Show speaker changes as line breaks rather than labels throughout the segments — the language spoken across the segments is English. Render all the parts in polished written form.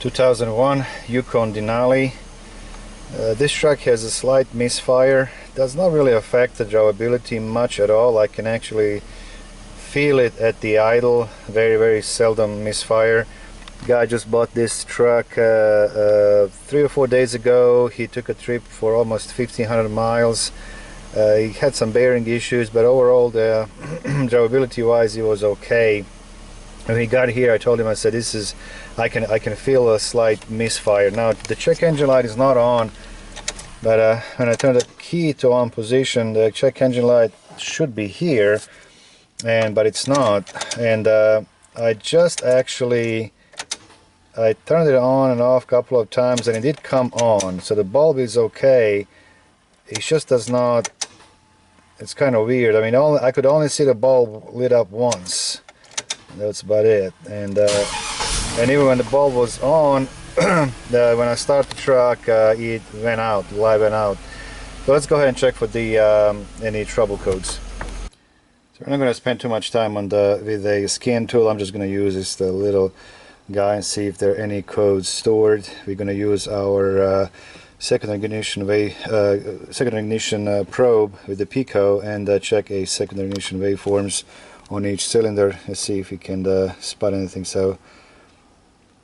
2001 Yukon Denali. This truck has a slight misfire. Does not really affect the drivability much at all. I can actually feel it at the idle. Very seldom misfire. Guy just bought this truck 3 or 4 days ago. He took a trip for almost 1,500 miles. He had some bearing issues, but overall the drivability wise it was okay. When he got here, I told him, I said, this is, I can feel a slight misfire. Now the check engine light is not on, but when I turn the key to on position, the check engine light should be here, but it's not. And I just actually, I turned it on and off a couple of times and it did come on, so the bulb is okay. It just does not, it's kind of weird. I mean, I could only see the bulb lit up once. That's about it. And even when the bulb was on, when I start the truck, it went out, the light went out. So let's go ahead and check for the any trouble codes. So we're not going to spend too much time on with a scan tool. I'm just going to use this little guy and see if there are any codes stored. We're going to use our secondary ignition probe with the Pico and check a secondary ignition waveforms on each cylinder. Let's see if we can spot anything. So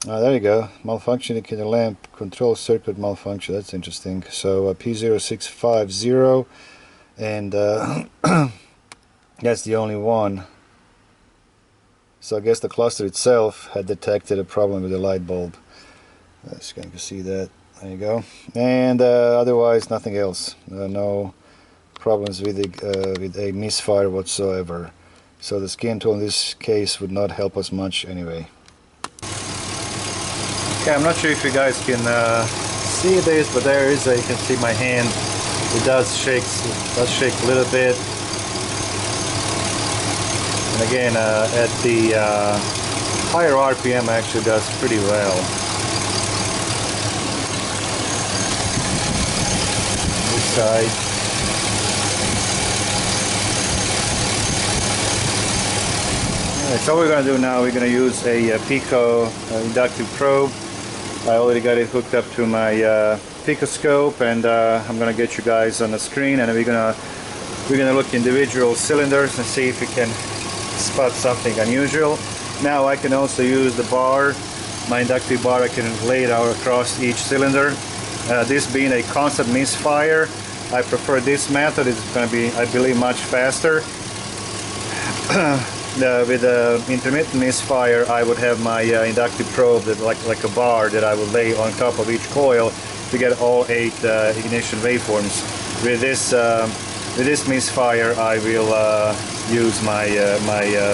there you go, malfunction indicator lamp, control circuit malfunction. That's interesting. So P0650, and that's the only one. So I guess the cluster itself had detected a problem with the light bulb. Just going to see that. There you go. And otherwise nothing else. No problems with a misfire whatsoever. So the scan tool in this case would not help us much anyway. Okay, I'm not sure if you guys can see this, but there is you can see my hand. It does shake a little bit. And again, at the higher RPM actually does pretty well. This side. So what we're going to do now, we're going to use a Pico inductive probe. I already got it hooked up to my picoscope, and I'm going to get you guys on the screen, and we're going to look individual cylinders and see if we can spot something unusual. Now I can also use the bar, my inductive bar. I can lay it out across each cylinder. This being a constant misfire, I prefer this method. It's going to be, I believe, much faster. With the intermittent misfire, I would have my inductive probe that like a bar that I would lay on top of each coil to get all 8 ignition waveforms. With this misfire, I will use my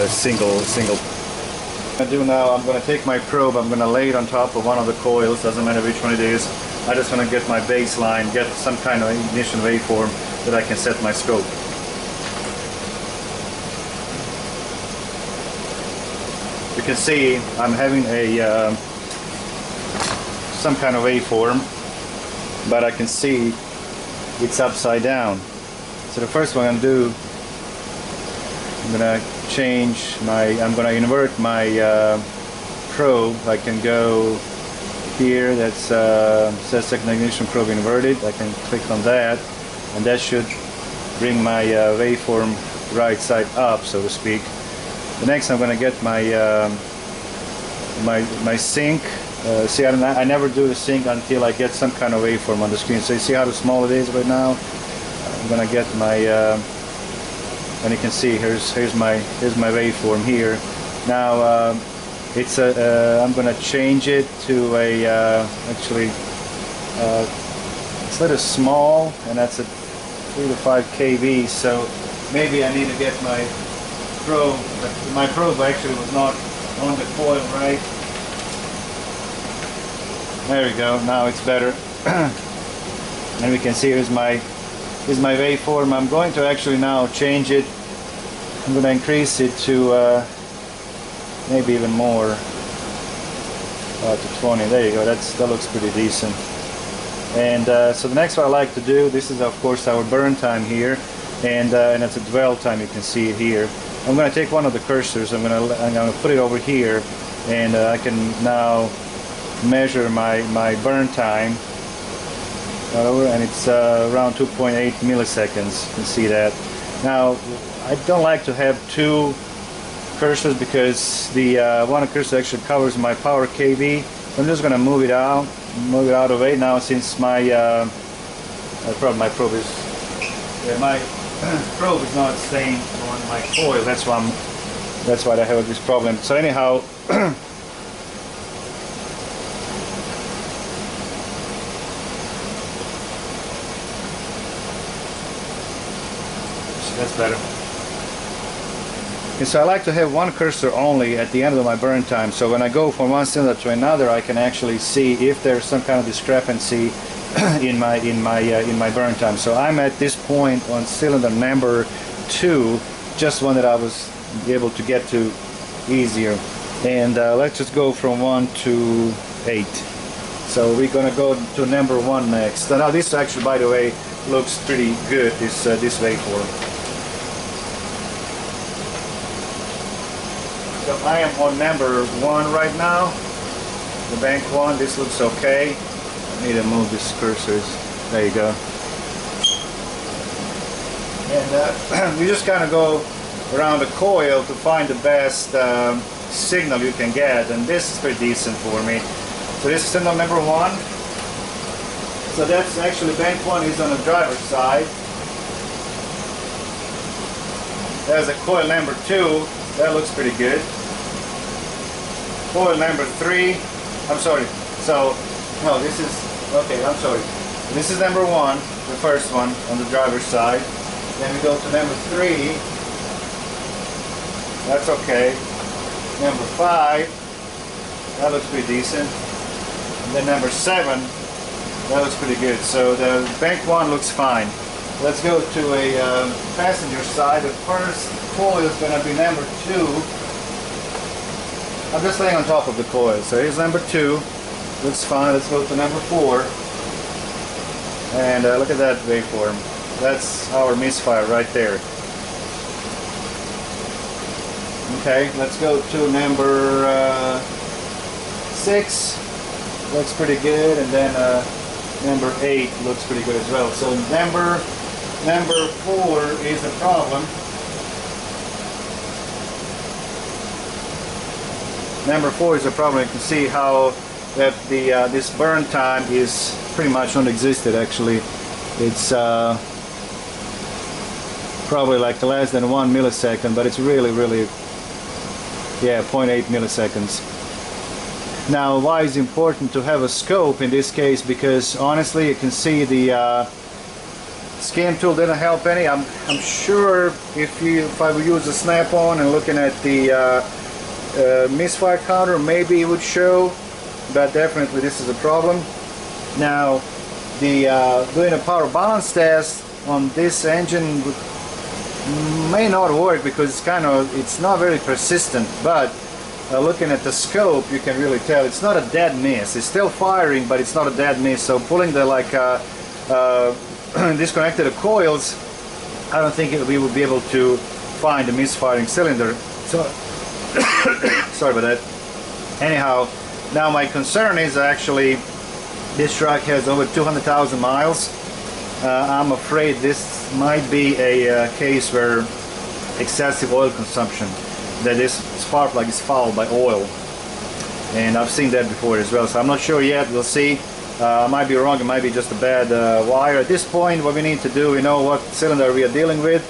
single. What I'm going to do now, I'm going to take my probe, I'm going to lay it on top of one of the coils. Doesn't matter which one it is. I just want to get my baseline, get some kind of ignition waveform that I can set my scope. You can see I'm having a some kind of waveform, but I can see it's upside down. So the first one I'm going to do, I'm going to change my, I'm going to invert my probe. I can go here, that's says second ignition probe inverted. I can click on that, and that should bring my waveform right side up, so to speak. The next, I'm going to get my my sync. See, I never do the sync until I get some kind of waveform on the screen. So you see how small it is right now. I'm going to get my, and you can see here's my waveform here. Now it's I'm going to change it to a actually it's a little small, and that's a 3 to 5 kV. So maybe I need to get my probe. My probe actually was not on the coil, right? There we go. Now it's better. And we can see here's my waveform. I'm going to actually now change it. I'm going to increase it to maybe even more, to 20. There you go. That looks pretty decent. And so the next one I like to do, this is of course our burn time here, and it's a dwell time. You can see it here. I'm going to take one of the cursors. I'm going to put it over here, and I can now measure my burn time, and it's around 2.8 milliseconds. You can see that. Now I don't like to have two cursors because the one cursor actually covers my power kV. So I'm just going to move it out of the way now, since my my probe is not staying on my coil. That's why I have this problem. So anyhow, that's better. And so I like to have one cursor only at the end of my burn time, so when I go from one cylinder to another, I can actually see if there's some kind of discrepancy in my burn time. So I'm at this point on cylinder number 2, just one that I was able to get to easier. And let's just go from 1 to 8. So we're gonna go to number 1 next. So now this actually, by the way, looks pretty good. This waveform. So I am on number 1 right now, the bank 1. This looks okay. I need to move these cursors. There you go. And you just kind of go around the coil to find the best signal you can get, and this is pretty decent for me. So this is signal number 1. So that's actually bank 1 is on the driver's side. There's a coil number 2. That looks pretty good. Coil number 3. I'm sorry. So, no, this is, okay, I'm sorry. This is number 1, the first one on the driver's side. Then we go to number 3. That's okay. Number 5. That looks pretty decent. And then number 7. That looks pretty good. So the bank 1 looks fine. Let's go to a passenger side. The first coil is going to be number 2. I'm just laying on top of the coil. So here's number 2. Looks fine. Let's go to number 4. And look at that waveform. That's our Misfire right there. Okay, let's go to number 6. Looks pretty good. And then number 8 looks pretty good as well. So number 4 is the problem. Number 4 is the problem. You can see how that this burn time is pretty much non-existent. Actually, it's probably like less than 1 millisecond, but it's really, yeah, 0.8 milliseconds. Now, why is it important to have a scope in this case? Because honestly, you can see the scan tool didn't help any. I'm sure if I would use a snap-on and looking at the misfire counter, maybe it would show, but definitely this is a problem. Now, doing a power balance test on this engine may not work because it's not very persistent, but looking at the scope, you can really tell it's not a dead miss. It's still firing, but it's not a dead miss. So pulling the disconnected the coils, I don't think we would be able to find the misfiring cylinder. So sorry about that. Anyhow, now my concern is actually this truck has over 200,000 miles. I'm afraid this might be a case where excessive oil consumption, that this spark plug is fouled by oil, and I've seen that before as well. So I'm not sure yet. We'll see. I might be wrong. It might be just a bad wire. At this point, what we need to do, we know what cylinder we are dealing with.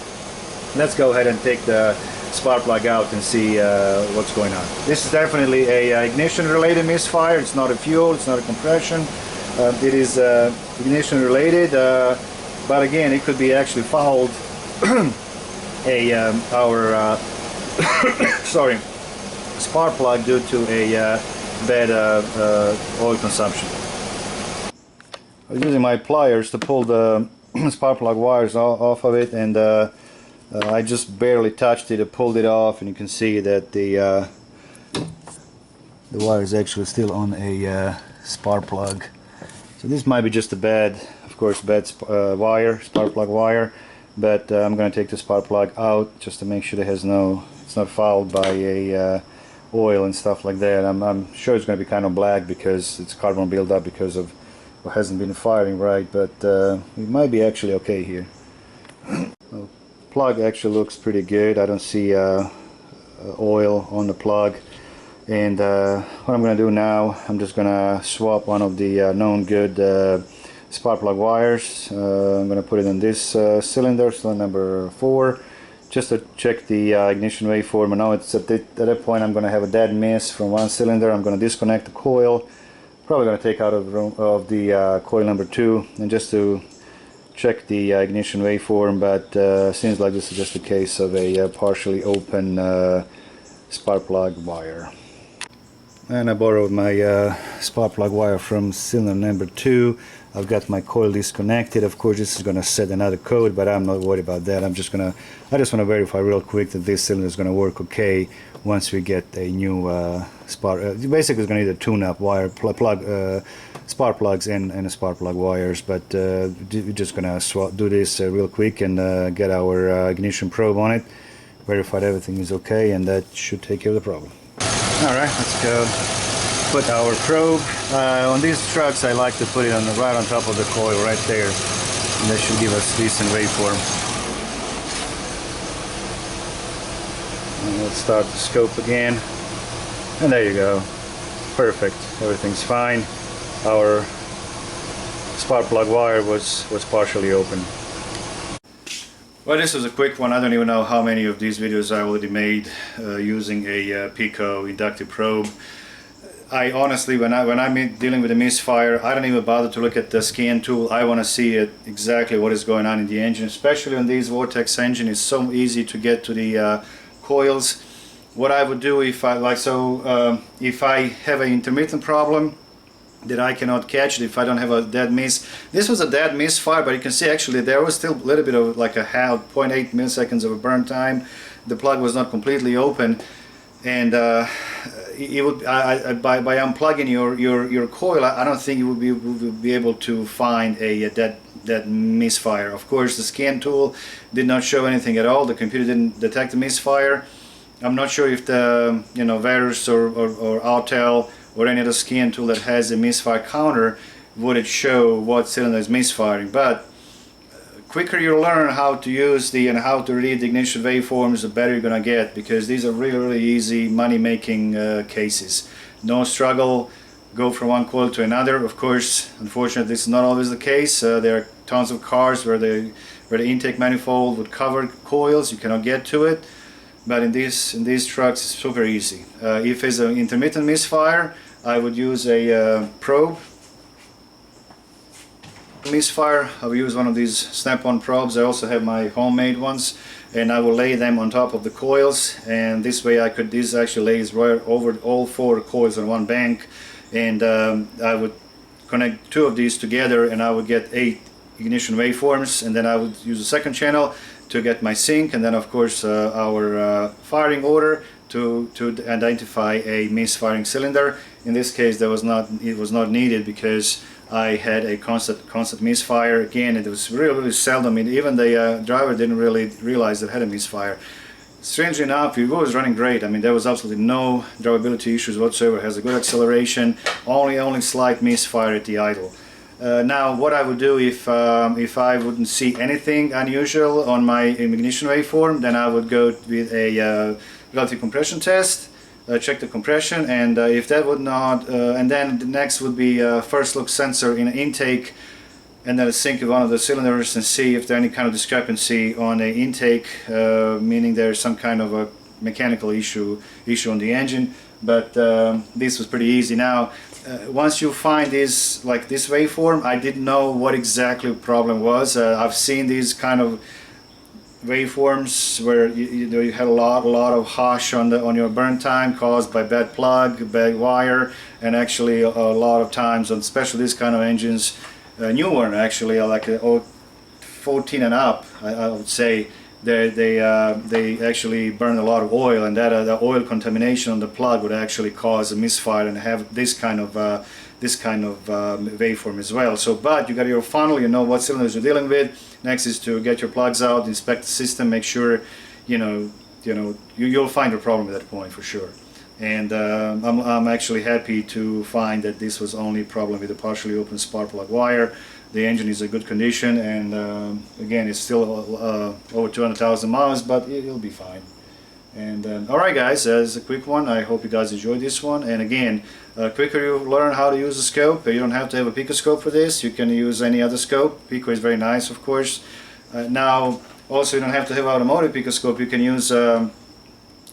Let's go ahead and take the spark plug out and see what's going on. This is definitely a ignition related misfire. It's not a fuel, it's not a compression. It is ignition related, but again, it could be actually fouled our sorry, spark plug due to a bad oil consumption. I was using my pliers to pull the spark plug wires off of it, and I just barely touched it. I pulled it off, and you can see that the wire is actually still on a spark plug. So this might be just a bad, of course, bad wire, spark plug wire. But I'm going to take the spark plug out just to make sure it has it's not fouled by a oil and stuff like that. I'm sure it's going to be kind of black because it's carbon buildup because of what hasn't been firing right, but it might be actually okay here. Well, plug actually looks pretty good. I don't see oil on the plug. And what I'm going to do now, I'm just going to swap one of the known good spark plug wires. I'm going to put it in this cylinder number 4, just to check the ignition waveform. And now it's at that point I'm going to have a dead miss from one cylinder. I'm going to disconnect the coil. Probably going to take out of the coil number 2, and just to check the ignition waveform, but seems like this is just a case of a partially open spark plug wire. And I borrowed my spark plug wire from cylinder number 2. I've got my coil disconnected. Of course, this is going to set another code, but I'm not worried about that. I just want to verify real quick that this cylinder is going to work okay once we get a new spark. Basically, it's going to need a tune-up wire, spark plugs and a spark plug wires. But we're just going to do this real quick and get our ignition probe on it, verify that everything is okay, and that should take care of the problem. All right, let's go put our probe. On these trucks, I like to put it right on top of the coil, right there. And that should give us decent waveform. And let's start the scope again. And there you go. Perfect. Everything's fine. Our spark plug wire was partially open. Well, this was a quick one. I don't even know how many of these videos I already made using a Pico inductive probe. I honestly, when I'm dealing with a misfire, I don't even bother to look at the scan tool. I want to see exactly what is going on in the engine, especially on these Vortex engine. It's so easy to get to the coils. What I would do if if I have an intermittent problem that I cannot catch it, if I don't have a dead miss. This was a dead misfire, but you can see actually there was still a little bit of like a 0.8 milliseconds of a burn time. The plug was not completely open, and it would by unplugging your coil, I don't think you would be able to find a dead misfire. Of course, the scan tool did not show anything at all. The computer didn't detect the misfire. I'm not sure if the Verus or Autel or any other scan tool that has a misfire counter would it show what cylinder is misfiring. But quicker you learn how to use and how to read the ignition waveforms, the better you're gonna get, because these are really easy money-making cases. No struggle, go from one coil to another. Of course, unfortunately, this is not always the case. There are tons of cars where the intake manifold would cover coils, you cannot get to it. But in these trucks, it's super easy. If it's an intermittent misfire, I would use a probe. Misfire, I will use one of these snap-on probes. I also have my homemade ones, and I will lay them on top of the coils, and this way this actually lays right over all 4 coils on one bank, and I would connect 2 of these together, and I would get 8 ignition waveforms, and then I would use a second channel to get my sync, and then of course our firing order to identify a misfiring cylinder. In this case, it was not needed because I had a constant misfire. Again, it was really seldom. Even the driver didn't really realize that it had a misfire. Strangely enough, it was running great. I mean, there was absolutely no drivability issues whatsoever. It has a good acceleration, only slight misfire at the idle. Now, what I would do if I wouldn't see anything unusual on my ignition waveform, then I would go with a relative compression test, check the compression, and if that would not, and then the next would be a first look sensor in an intake, and then a sync with one of the cylinders and see if there's any kind of discrepancy on the intake, meaning there's some kind of a mechanical issue on the engine. But this was pretty easy. Now, once you find this waveform, I didn't know what exactly the problem was. I've seen these kind of waveforms where you had a lot of hush on your burn time caused by bad plug, bad wire, and actually a lot of times on especially this kind of engines, new one actually, like 14 and up, I would say, they actually burn a lot of oil, and that the oil contamination on the plug would actually cause a misfire and have this kind of waveform as well. So, but you got your funnel, you know what cylinders you're dealing with. Next is to get your plugs out, inspect the system, make sure you'll find a problem at that point for sure. and I'm actually happy to find that this was only a problem with the partially open spark plug wire. The engine is in good condition, and again, it's still over 200,000 miles, but it'll be fine. And alright guys, that's a quick one. I hope you guys enjoyed this one. And again, quicker you learn how to use a scope, you don't have to have a Pico scope for this. You can use any other scope. Pico is very nice, of course. Now also you don't have to have automotive Pico scope. You can use a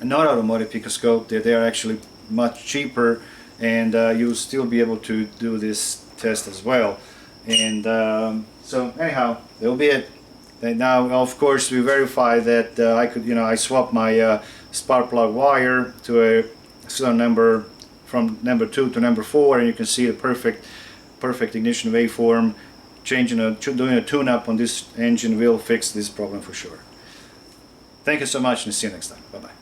non-automotive Pico scope. They are actually much cheaper, and you'll still be able to do this test as well. And so anyhow, that'll be it. And now, of course, we verify that I could, I swapped my spark plug wire to a cylinder number from number 2 to number 4, and you can see a perfect ignition waveform. Doing a tune-up on this engine will fix this problem for sure. Thank you so much, and see you next time. Bye bye.